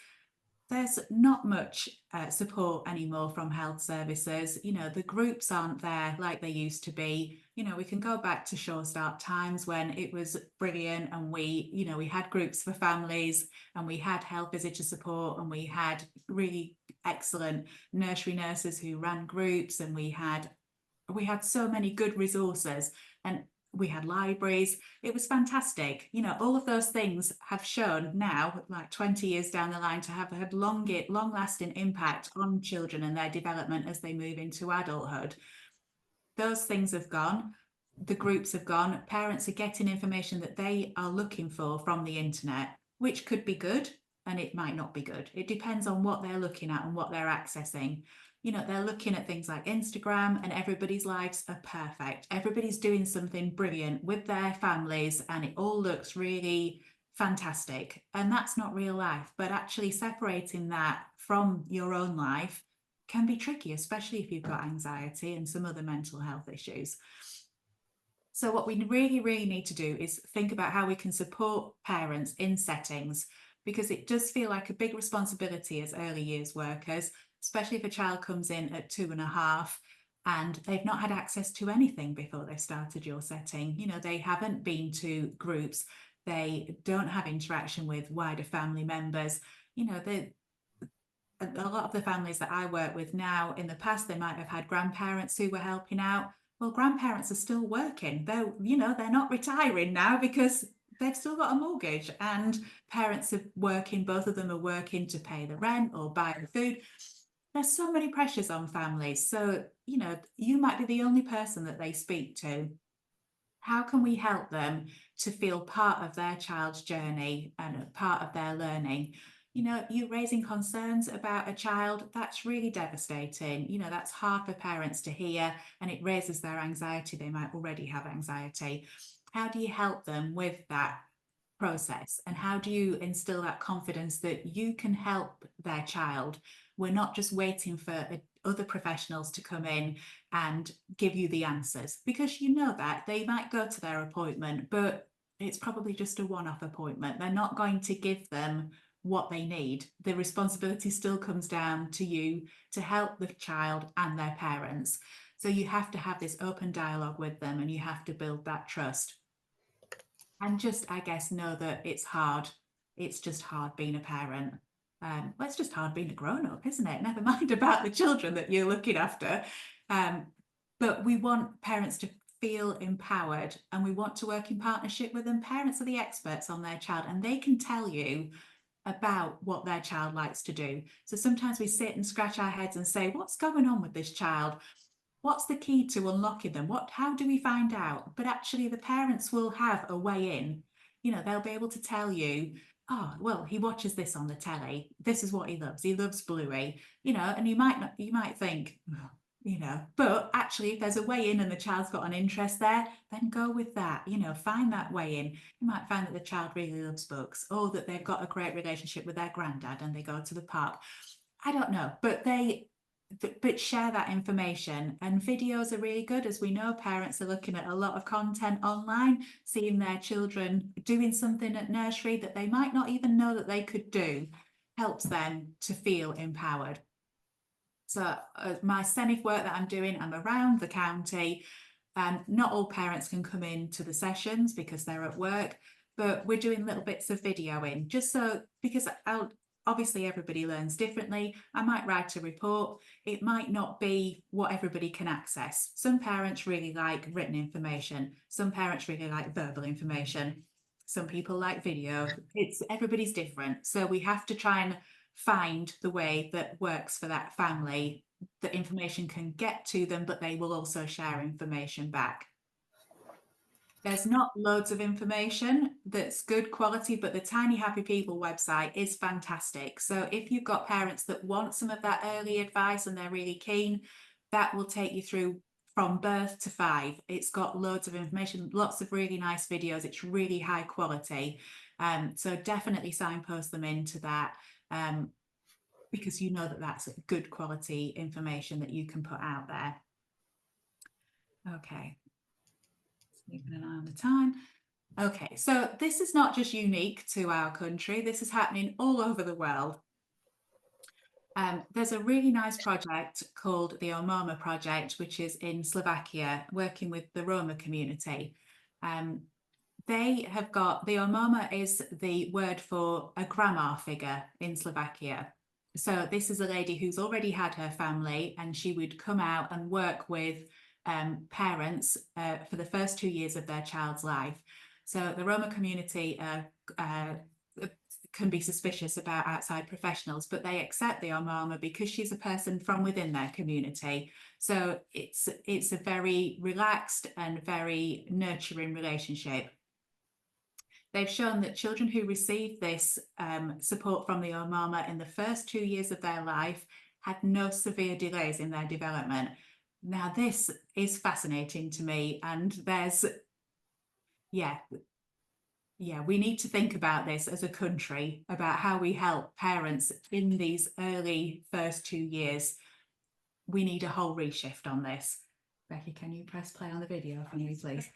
there's not much support anymore from health services. You know, the groups aren't there like they used to be. You know, we can go back to Sure Start times when it was brilliant and we, you know, we had groups for families and we had health visitor support and we had really excellent nursery nurses who ran groups, and we had so many good resources, and we had libraries. It was fantastic. You know, all of those things have shown now, like 20 years down the line, to have had long-lasting impact on children and their development as they move into adulthood. Those things have gone. The groups have gone. Parents are getting information that they are looking for from the internet, which could be good and it might not be good. It depends on what they're looking at and what they're accessing. You know, they're looking at things like Instagram and everybody's lives are perfect. Everybody's doing something brilliant with their families and it all looks really fantastic. And that's not real life, but actually separating that from your own life can be tricky, especially if you've got anxiety and some other mental health issues. So what we really, really need to do is think about how we can support parents in settings, because it does feel like a big responsibility as early years workers, especially if a child comes in at 2.5 and they've not had access to anything before they started your setting. You know, they haven't been to groups, they don't have interaction with wider family members. You know, a lot of the families that I work with now, in the past, they might have had grandparents who were helping out. Well, grandparents are still working. They're not retiring now because they've still got a mortgage, and parents are working, both of them are working to pay the rent or buy the food. There's so many pressures on families. So, you know, you might be the only person that they speak to. How can we help them to feel part of their child's journey and part of their learning? You know, you raising concerns about a child, that's really devastating. You know, that's hard for parents to hear and it raises their anxiety. They might already have anxiety. How do you help them with that process? And how do you instill that confidence that you can help their child? We're not just waiting for other professionals to come in and give you the answers, because you know that they might go to their appointment, but it's probably just a one-off appointment. They're not going to give them what they need. The responsibility still comes down to you to help the child and their parents. So you have to have this open dialogue with them and you have to build that trust. And just, I guess, know that it's hard. It's just hard being a parent. Well, it's just hard being a grown-up, isn't it? Never mind about the children that you're looking after. But we want parents to feel empowered and we want to work in partnership with them. Parents are the experts on their child and they can tell you about what their child likes to do. So sometimes we sit and scratch our heads and say, what's going on with this child? What's the key to unlocking them? How do we find out? But actually the parents will have a way in. You know, they'll be able to tell you, oh, well, he watches this on the telly. This is what he loves. He loves Bluey, you know, and you might think, oh, you know, but actually if there's a way in and the child's got an interest there, then go with that, you know, find that way in. You might find that the child really loves books, or that they've got a great relationship with their granddad and they go to the park. I don't know, but share that information. And videos are really good. As we know, parents are looking at a lot of content online, seeing their children doing something at nursery that they might not even know that they could do, helps them to feel empowered. So my SENIF work that I'm doing, I'm around the county, and not all parents can come in to the sessions because they're at work, but we're doing little bits of videoing just so, because obviously everybody learns differently. I might write a report. It might not be what everybody can access. Some parents really like written information. Some parents really like verbal information. Some people like video. Everybody's different. So we have to try and find the way that works for that family, that information can get to them, but they will also share information back. There's not loads of information that's good quality, but the Tiny Happy People website is fantastic. So if you've got parents that want some of that early advice and they're really keen, that will take you through from birth to 5. It's got loads of information, lots of really nice videos. It's really high quality. So definitely signpost them into that, because you know that that's good quality information that you can put out there. Okay. Keeping an eye on the time. Okay, so this is not just unique to our country. This is happening all over the world. There's a really nice project called the Omoma Project, which is in Slovakia, working with the Roma community. They have got, the Omoma is the word for a grandma figure in Slovakia. So this is a lady who's already had her family, and she would come out and work with parents for the first 2 years of their child's life. So the Roma community can be suspicious about outside professionals, but they accept the Omama because she's a person from within their community. So it's a very relaxed and very nurturing relationship. They've shown that children who receive this support from the Omama in the first 2 years of their life had no severe delays in their development. Now, this is fascinating to me, and there's, yeah, we need to think about this as a country, about how we help parents in these early first 2 years. We need a whole reshift on this. Becky, can you press play on the video for me, please?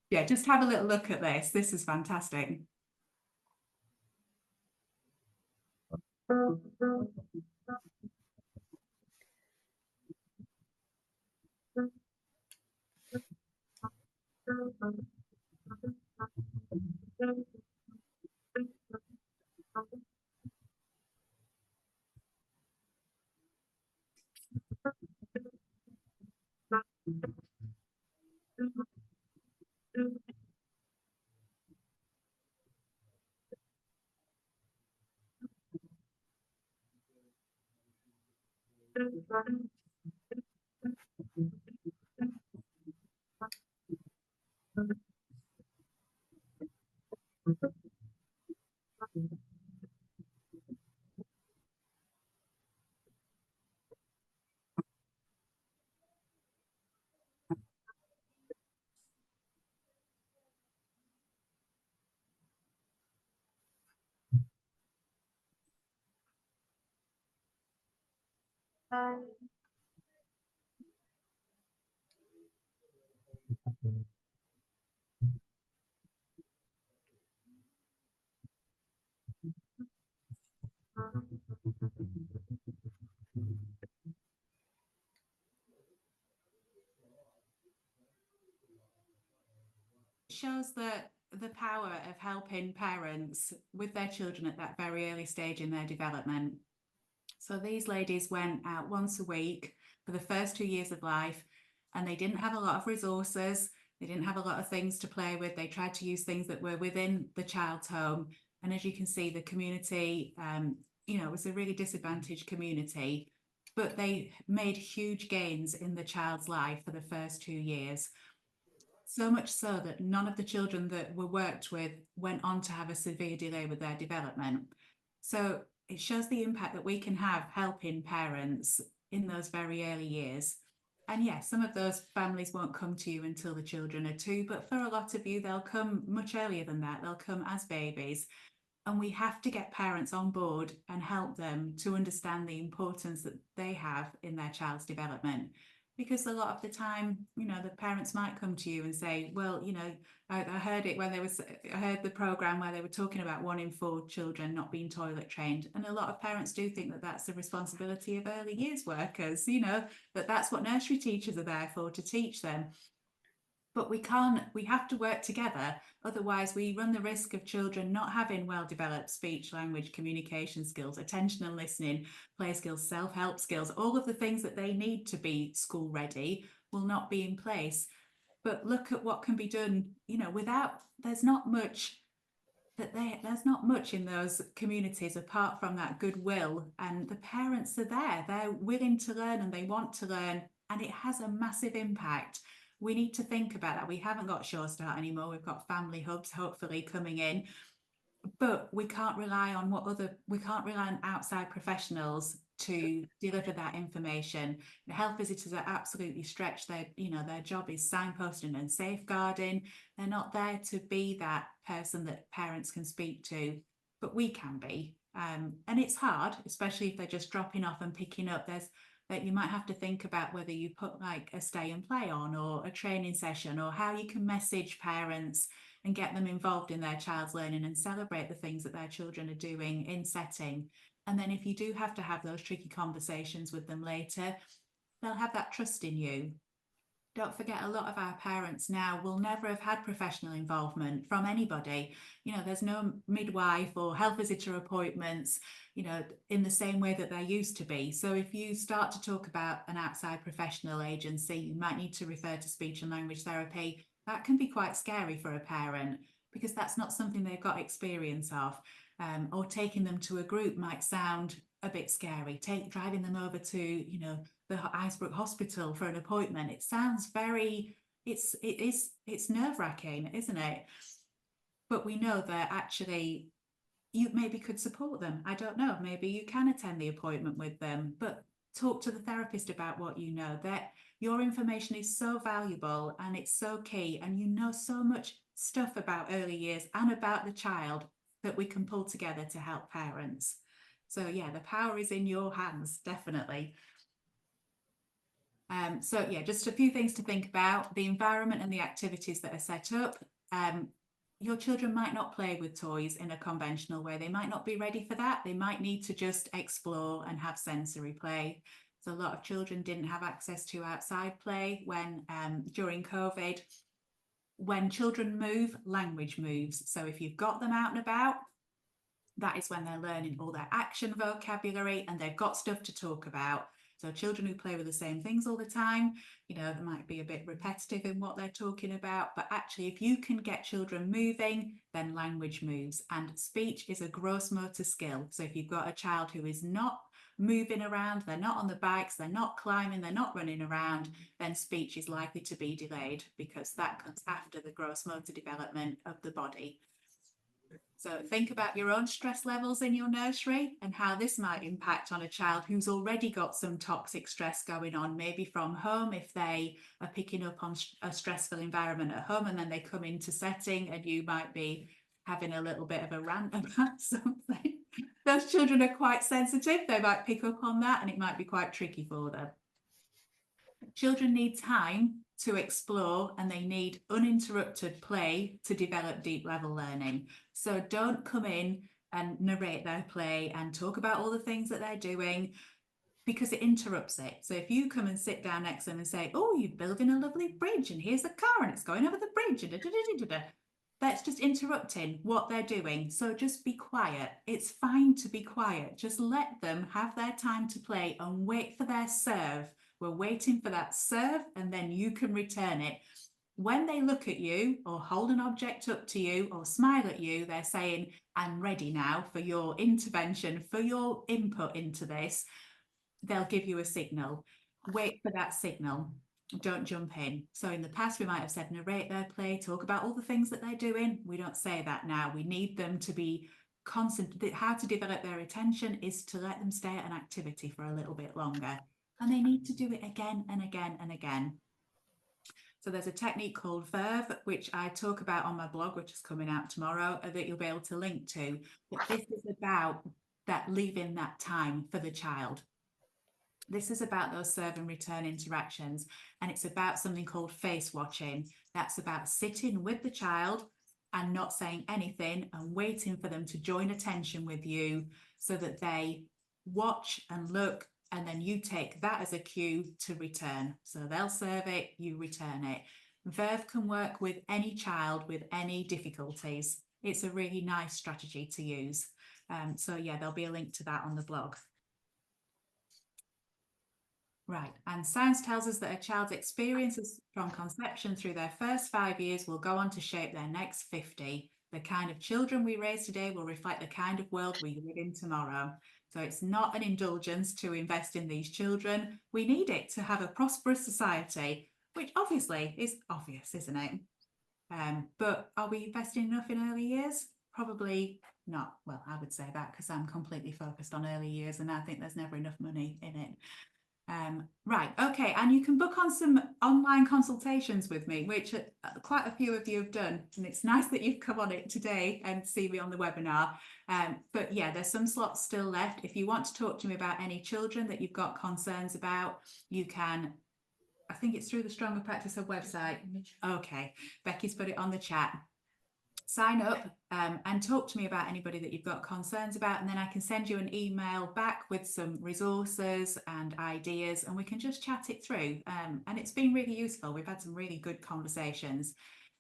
Yeah, just have a little look at this. This is fantastic. Shows that the power of helping parents with their children at that very early stage in their development. So these ladies went out once a week for the first 2 years of life, and they didn't have a lot of resources. They didn't have a lot of things to play with. They tried to use things that were within the child's home. And as you can see, the community, it was a really disadvantaged community, but they made huge gains in the child's life for the first 2 years. So much so that none of the children that were worked with went on to have a severe delay with their development. So it shows the impact that we can have helping parents in those very early years. And yes, some of those families won't come to you until the children are 2, but for a lot of you, they'll come much earlier than that. They'll come as babies. And we have to get parents on board and help them to understand the importance that they have in their child's development. Because a lot of the time, the parents might come to you and say, well, I heard it when I heard the program where they were talking about 1 in 4 children not being toilet trained. And a lot of parents do think that that's the responsibility of early years workers, that that's what nursery teachers are there for, to teach them. But we have to work together. Otherwise, we run the risk of children not having well-developed speech, language, communication skills, attention and listening, play skills, self-help skills, all of the things that they need to be school ready will not be in place. But look at what can be done, you know, there's not much in those communities apart from that goodwill, and the parents are there, they're willing to learn and they want to learn, and it has a massive impact. We need to think about that. We haven't got Sure Start anymore. We've got family hubs hopefully coming in, but we can't rely on outside professionals to deliver that information. The health visitors are absolutely stretched. Their job is signposting and safeguarding. They're not there to be that person that parents can speak to, but we can be. And it's hard, especially if they're just dropping off and picking up. That you might have to think about whether you put like a stay and play on, or a training session, or how you can message parents and get them involved in their child's learning and celebrate the things that their children are doing in setting. And then if you do have to have those tricky conversations with them later, they'll have that trust in you. Don't forget, a lot of our parents now will never have had professional involvement from anybody. You know, there's no midwife or health visitor appointments, you know, in the same way that there used to be. So if you start to talk about an outside professional agency, you might need to refer to speech and language therapy. That can be quite scary for a parent, because that's not something they've got experience of. Or taking them to a group might sound a bit scary. Driving them over to, you know, the Icebrook Hospital for an appointment. It sounds it's nerve-wracking, isn't it? But we know that actually you maybe could support them. I don't know, maybe you can attend the appointment with them, but talk to the therapist about what you know. That your information is so valuable and it's so key, and you know so much stuff about early years and about the child that we can pull together to help parents. So yeah, the power is in your hands, definitely. So yeah, just a few things to think about: the environment and the activities that are set up. Your children might not play with toys in a conventional way. They might not be ready for that. They might need to just explore and have sensory play. So a lot of children didn't have access to outside play when during COVID. When children move, language moves. So if you've got them out and about, that is when they're learning all their action vocabulary and they've got stuff to talk about. So children who play with the same things all the time, you know, they might be a bit repetitive in what they're talking about, but actually if you can get children moving, then language moves. And speech is a gross motor skill. So if you've got a child who is not moving around, they're not on the bikes, they're not climbing, they're not running around, then speech is likely to be delayed, because that comes after the gross motor development of the body. So think about your own stress levels in your nursery and how this might impact on a child who's already got some toxic stress going on, maybe from home, if they are picking up on a stressful environment at home, and then they come into setting and you might be having a little bit of a rant about something. Those children are quite sensitive. They might pick up on that and it might be quite tricky for them. Children need time to explore and they need uninterrupted play to develop deep level learning. So don't come in and narrate their play and talk about all the things that they're doing, because it interrupts it. So if you come and sit down next to them and say, oh, you're building a lovely bridge and here's a car and it's going over the bridge, that's just interrupting what they're doing. So just be quiet. It's fine to be quiet. Just let them have their time to play and wait for their serve. We're waiting for that serve and then you can return it. When they look at you or hold an object up to you or smile at you, they're saying, I'm ready now for your intervention, for your input into this. They'll give you a signal. Wait for that signal. Don't jump in. So in the past, we might have said narrate their play, talk about all the things that they're doing. We don't say that now. We need them to be constant. How to develop their attention is to let them stay at an activity for a little bit longer. And they need to do it again and again and again. So there's a technique called Verve, which I talk about on my blog, which is coming out tomorrow, that you'll be able to link to. But this is about that, leaving that time for the child. This is about those serve and return interactions. And it's about something called face watching. That's about sitting with the child and not saying anything and waiting for them to join attention with you so that they watch and look, and then you take that as a cue to return. So they'll serve it, you return it. Verve can work with any child with any difficulties. It's a really nice strategy to use. So yeah, there'll be a link to that on the blog. Right, and science tells us that a child's experiences from conception through their first 5 years will go on to shape their next 50. The kind of children we raise today will reflect the kind of world we live in tomorrow. So it's not an indulgence to invest in these children. We need it to have a prosperous society, which obviously is obvious, isn't it? But are we investing enough in early years? Probably not. Well, I would say that because I'm completely focused on early years and I think there's never enough money in it. Right, okay, and you can book on some online consultations with me, which quite a few of you have done, and it's nice that you've come on it today and see me on the webinar. But yeah, there's some slots still left. If you want to talk to me about any children that you've got concerns about, you can. I think it's through the Stronger Practice Hub website. Okay, Becky's put it on the chat. Sign up and talk to me about anybody that you've got concerns about, and then I can send you an email back with some resources and ideas, and we can just chat it through. And it's been really useful. We've had some really good conversations.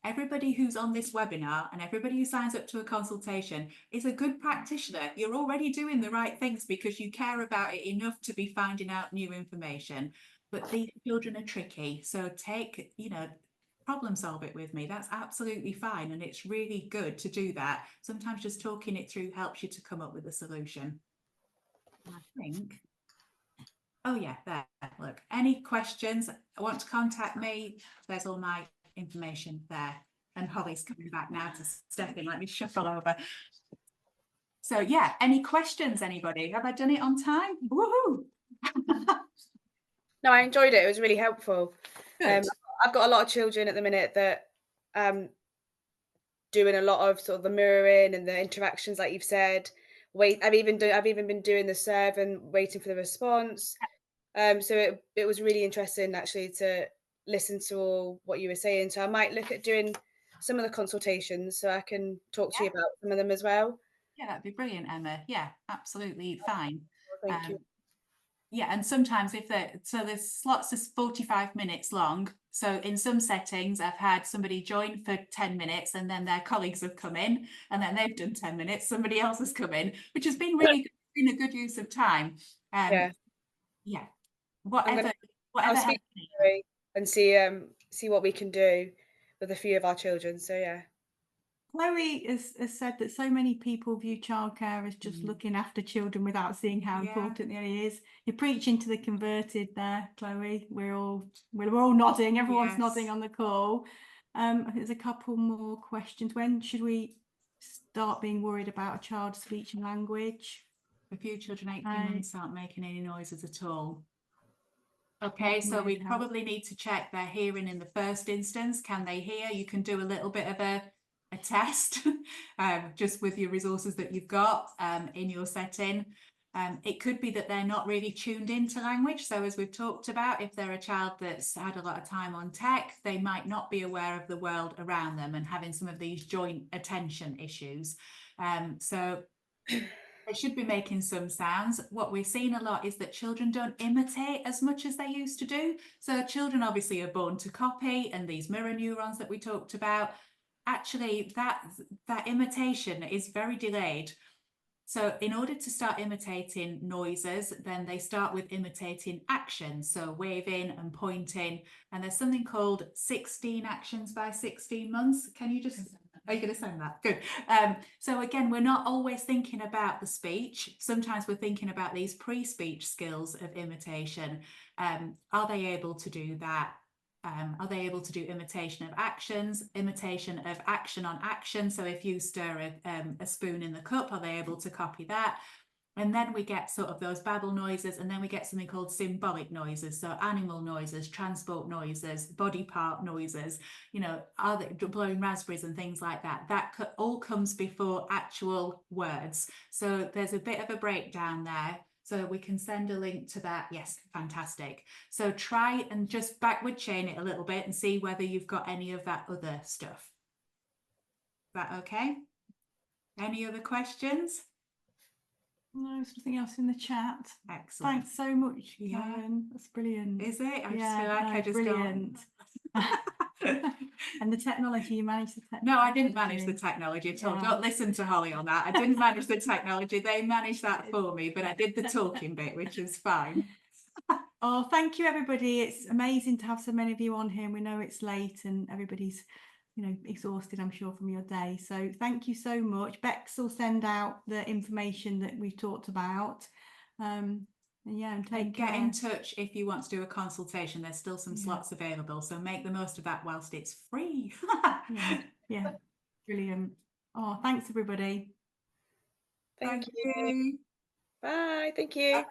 Everybody who's on this webinar and everybody who signs up to a consultation is a good practitioner. You're already doing the right things because you care about it enough to be finding out new information. But these children are tricky, so take, problem solve it with me. That's absolutely fine, and it's really good to do that. Sometimes just talking it through helps you to come up with a solution. I think, oh yeah, there, look, any questions, want to contact me, there's all my information there. And Holly's coming back now to step in. Let me shuffle over. So yeah, any questions, anybody? Have I done it on time? Woohoo! No, I enjoyed it. It was really helpful. Good. I've got a lot of children at the minute that doing a lot of sort of the mirroring and the interactions, like you've said. I've even been doing the serve and waiting for the response. So it was really interesting actually to listen to all what you were saying. So I might look at doing some of the consultations so I can talk to you about some of them as well. Yeah, that'd be brilliant, Emma. Yeah, absolutely fine. Thank you. Yeah, and sometimes the slots is 45 minutes long. So in some settings, I've had somebody join for 10 minutes and then their colleagues have come in and then they've done 10 minutes. Somebody else has come in, which has been really been a good use of time. Yeah. Whatever. I'll speak to you and see what we can do with a few of our children. So yeah. Chloe has said that so many people view childcare as just looking after children without seeing how important it is. You're preaching to the converted there, Chloe. We're all nodding. Everyone's nodding on the call. I think there's a couple more questions. When should we start being worried about a child's speech and language? A few children 18 months aren't making any noises at all. Okay, so we probably need to check their hearing in the first instance. Can they hear? You can do a little bit of a test just with your resources that you've got in your setting. It could be that they're not really tuned into language. So as we've talked about, if they're a child that's had a lot of time on tech, they might not be aware of the world around them and having some of these joint attention issues. So they should be making some sounds. What we're seeing a lot is that children don't imitate as much as they used to do. So children obviously are born to copy, and these mirror neurons that we talked about, actually that imitation is very delayed. So in order to start imitating noises, then they start with imitating actions. So waving and pointing, and there's something called 16 actions by 16 months. Can you just... Are you going to send that? Good. So again, we're not always thinking about the speech. Sometimes we're thinking about these pre-speech skills of imitation. Are they able to do that? Are they able to do imitation of actions, imitation of action on action? So if you stir a spoon in the cup, are they able to copy that? And then we get sort of those babble noises, and then we get something called symbolic noises. So animal noises, transport noises, body part noises, are they blowing raspberries and things like that. That all comes before actual words. So there's a bit of a breakdown there. So we can send a link to that. Yes, fantastic. So try and just backward chain it a little bit and see whether you've got any of that other stuff. Is that okay? Any other questions? No, there's nothing else in the chat. Excellent. Thanks so much, Karen. That's brilliant. Is it? I just feel like I just brilliant. And the technology, you managed the technology? No, I didn't manage the technology at all. Yeah. Don't listen to Holly on that. I didn't manage the technology. They managed that for me, but I did the talking bit, which is fine. Oh, thank you, everybody. It's amazing to have so many of you on here. We know it's late and everybody's, exhausted, I'm sure, from your day. So thank you so much. Bex will send out the information that we've talked about. And take Get care. in touch if you want to do a consultation. There's still some slots available, so make the most of that whilst it's free. Yeah, brilliant. Oh, thanks, everybody. Thank you. Bye. Thank you. Bye.